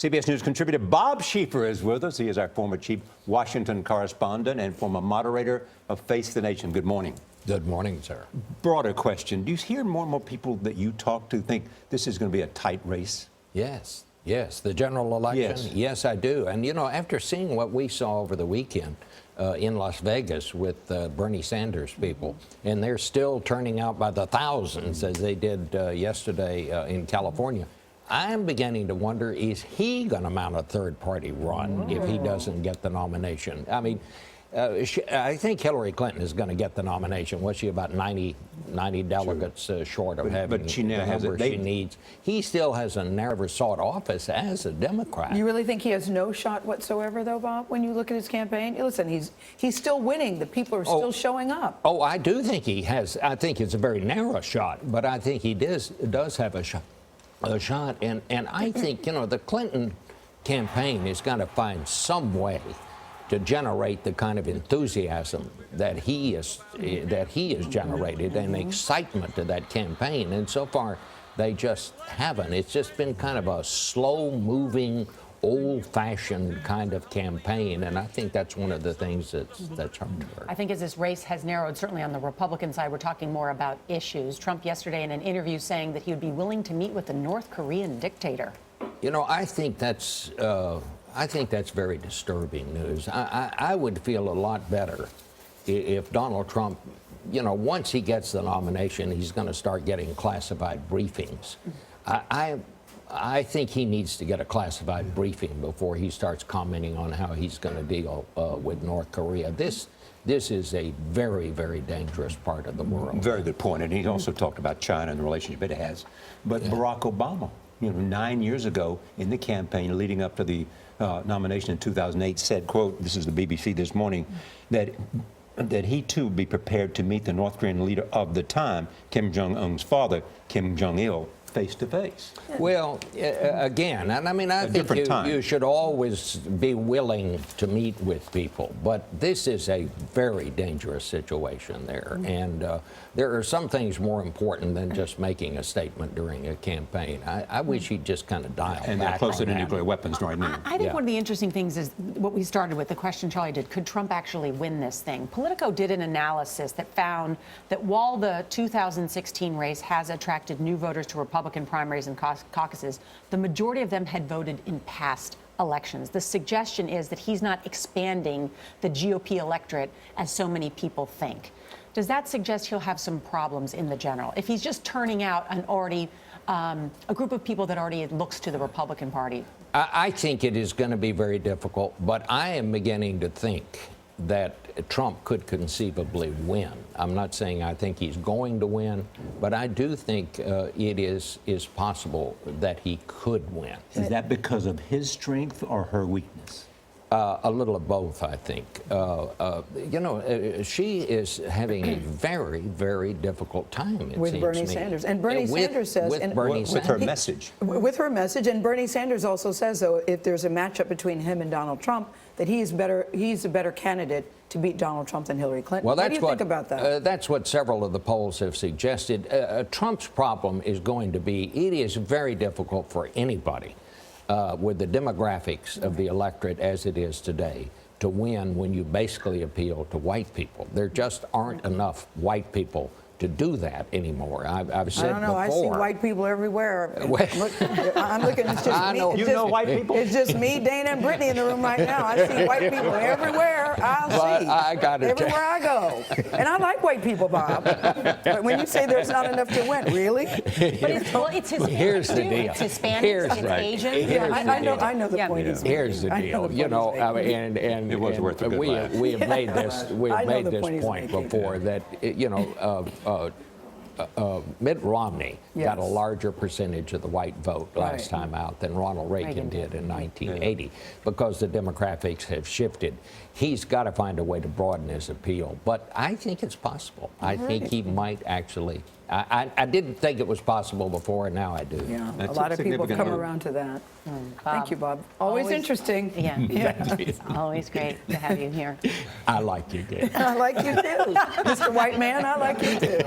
CBS News contributor Bob Schieffer is with us. He is our former chief Washington correspondent and former moderator of Face the Nation. Good morning. Good morning, sir. Broader question. Do you hear more and more people that you talk to think this is going to be a tight race? Yes. The general election? Yes, I do. And, you know, after seeing what we saw over the weekend in Las Vegas with Bernie Sanders people, and they're still turning out by the thousands as they did yesterday in California, I'm beginning to wonder, is he going to mount a third-party run if he doesn't get the nomination? I mean, I think Hillary Clinton is going to get the nomination. Was she about 90 delegates short of having but she the now has number she needs? He still has a never sought office as a Democrat. You really think he has no shot whatsoever, though, Bob, when you look at his campaign? Listen, he's still winning. The people are still showing up. Oh, I do think he has. I think it's a very narrow shot, but I think he does have a shot. And I think, you know, the Clinton campaign is going to find some way to generate the kind of enthusiasm that he has generated and excitement to that campaign. And so far, they just haven't. It's just been kind of a slow-moving, old-fashioned kind of campaign, and I think that's one of the things that's hurt her. I think as this race has narrowed, certainly on the Republican side, we're talking more about issues. Trump yesterday in an interview saying that he would be willing to meet with the North Korean dictator. You know, I think that's very disturbing news. I would feel a lot better if Donald Trump, you know, once he gets the nomination, he's going to start getting classified briefings. I think he needs to get a classified briefing before he starts commenting on how he's going to deal with North Korea. This is a very, very dangerous part of the world. Very good point. And he also talked about China and the relationship it has. But Barack Obama, you know, 9 years ago in the campaign leading up to the nomination in 2008 said, quote, this is the BBC This Morning, that he too would be prepared to meet the North Korean leader of the time, Kim Jong-un's father, Kim Jong-il, face to face. Well, again, and I mean, I think you should always be willing to meet with people, but this is a very dangerous situation there, and there are some things more important than just making a statement during a campaign. I wish he'd just kind of dial back. And they're closer to nuclear weapons right now. I think one of the interesting things is what we started with, the question Charlie did, could Trump actually win this thing? Politico did an analysis that found that while the 2016 race has attracted new voters to Republican primaries and caucuses, the majority of them had voted in past elections. The suggestion is that he's not expanding the GOP electorate as so many people think. Does that suggest he'll have some problems in the general? If he's just turning out an already a group of people that already looks to the Republican Party? I think it is going to be very difficult, but I am beginning to think that Trump could conceivably win. I'm not saying I think he's going to win, but I do think it is possible that he could win. Is that because of his strength or her weakness? A little of both, I think. You know, she is having a very, very difficult time, it with seems Bernie to me. Sanders. And Bernie Sanders says... With her message. With her message. And Bernie Sanders also says, though, if there's a matchup between him and Donald Trump, that he's a better candidate to beat Donald Trump than Hillary Clinton. Well, what do you think about that? That's what several of the polls have suggested. Trump's problem is going to be, it is very difficult for anybody with the demographics of the electorate as it is today to win when you basically appeal to white people. There just aren't enough white people to do that anymore. I've said I don't know. before. I see white people everywhere. I'm looking. It's just me. You know white people? It's just me, Dana, and Brittany in the room right now. I see white people everywhere. I got it. Everywhere I go. And I like white people, Bob. But when you say there's not enough to win, really? But it's his Here's the deal. It's Hispanics, it's Asians. Yeah, I know the point is. Here's the deal. You know, and it was worth a good laugh. we have made this point before that you know. Mitt Romney got a larger percentage of the white vote last time out than Ronald Reagan did in 1980 because the demographics have shifted. He's got to find a way to broaden his appeal, but I think it's possible. I think he might actually. I didn't think it was possible before, and now I do. Yeah, a lot of people have come around to that. Thank you, Bob. Always interesting. Yeah. It's always great to have you here. I like you, Gabe. I like you too. Mr. White Man, I like you too.